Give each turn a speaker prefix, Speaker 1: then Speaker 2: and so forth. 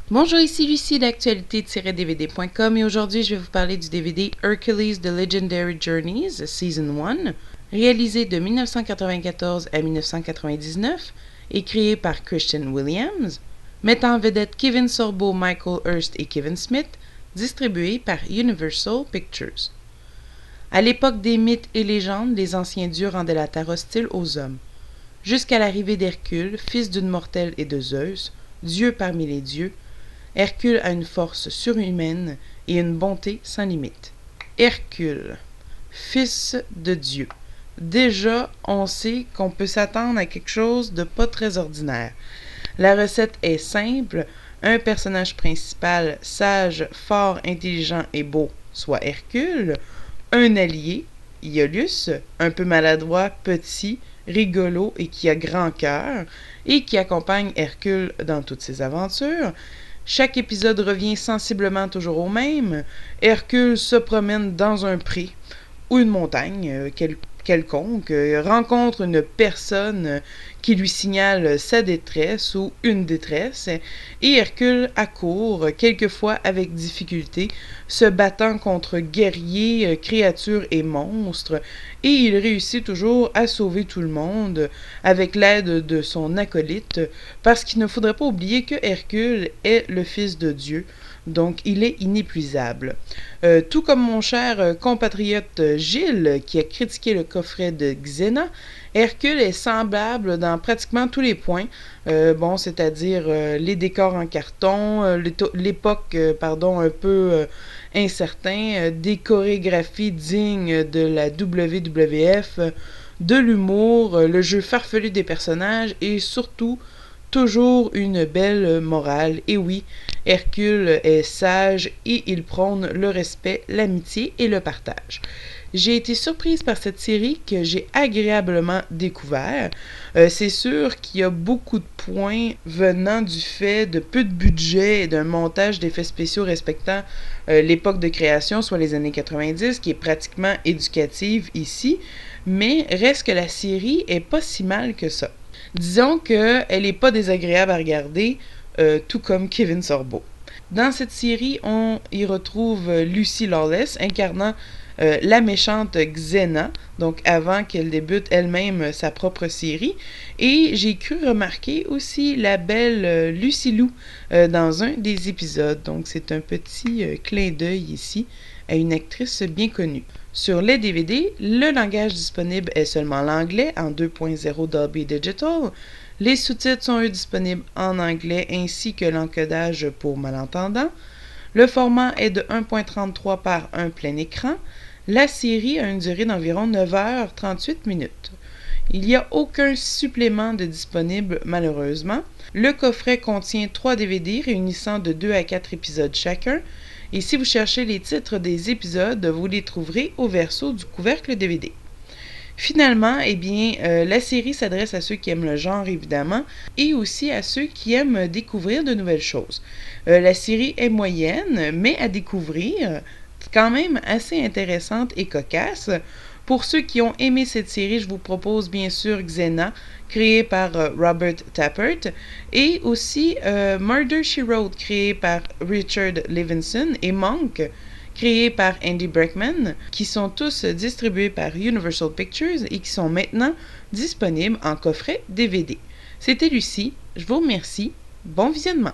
Speaker 1: Bonjour, ici Lucie d'actualité-dvd.com et aujourd'hui je vais vous parler du DVD Hercules The Legendary Journeys Season 1, réalisé de 1994 à 1999 et créé par Christian Williams, mettant en vedette Kevin Sorbo, Michael Hurst et Kevin Smith, distribué par Universal Pictures. À l'époque des mythes et légendes, les anciens dieux rendaient la terre hostile aux hommes. Jusqu'à l'arrivée d'Hercule, fils d'une mortelle et de Zeus, dieu parmi les dieux, Hercule a une force surhumaine et une bonté sans limite. Hercule, fils de Dieu. Déjà, on sait qu'on peut s'attendre à quelque chose de pas très ordinaire. La recette est simple, un personnage principal sage, fort, intelligent et beau, soit Hercule, un allié, Iolus, un peu maladroit, petit, rigolo et qui a grand cœur, et qui accompagne Hercule dans toutes ses aventures. Chaque épisode revient sensiblement toujours au même. Hercule se promène dans un pré ou une montagne quelconque, rencontre une personne qui lui signale sa détresse ou une détresse, et Hercule accourt, quelquefois avec difficulté, se battant contre guerriers, créatures et monstres, et il réussit toujours à sauver tout le monde avec l'aide de son acolyte, parce qu'il ne faudrait pas oublier que Hercule est le fils de Dieu, donc il est inépuisable. Tout comme mon cher compatriote Gilles, qui a critiqué le coffret de Xena, Hercule est semblable dans pratiquement tous les points. C'est-à-dire les décors en carton, l'époque, un peu incertain, des chorégraphies dignes de la WWF, de l'humour, le jeu farfelu des personnages et surtout toujours une belle morale. Et oui, Hercule est sage et il prône le respect, l'amitié et le partage. J'ai été surprise par cette série que j'ai agréablement découvert. C'est sûr qu'il y a beaucoup de points venant du fait de peu de budget et d'un montage d'effets spéciaux respectant l'époque de création, soit les années 90, qui est pratiquement éducative ici, mais reste que la série est pas si mal que ça. Disons qu'elle n'est pas désagréable à regarder, tout comme Kevin Sorbo. Dans cette série, on y retrouve Lucy Lawless incarnant la méchante Xena, donc avant qu'elle débute elle-même sa propre série. Et j'ai cru remarquer aussi la belle Lucy Lou dans un des épisodes. Donc c'est un petit clin d'œil ici à une actrice bien connue. Sur les DVD, le langage disponible est seulement l'anglais en 2.0 Dolby Digital. Les sous-titres sont eux disponibles en anglais ainsi que l'encodage pour malentendants. Le format est de 1.33 par 1 plein écran. La série a une durée d'environ 9h38. Il n'y a aucun supplément de disponible malheureusement. Le coffret contient 3 DVD réunissant de 2 à 4 épisodes chacun. Et si vous cherchez les titres des épisodes, vous les trouverez au verso du couvercle DVD. Finalement, la série s'adresse à ceux qui aiment le genre, évidemment, et aussi à ceux qui aiment découvrir de nouvelles choses. La série est moyenne, mais à découvrir, quand même assez intéressante et cocasse. Pour ceux qui ont aimé cette série, je vous propose bien sûr Xena, créée par Robert Tappert, et aussi Murder, She Wrote, créée par Richard Levinson, et Monk, créé par Andy Breckman, qui sont tous distribués par Universal Pictures et qui sont maintenant disponibles en coffret DVD. C'était Lucie, je vous remercie, bon visionnement.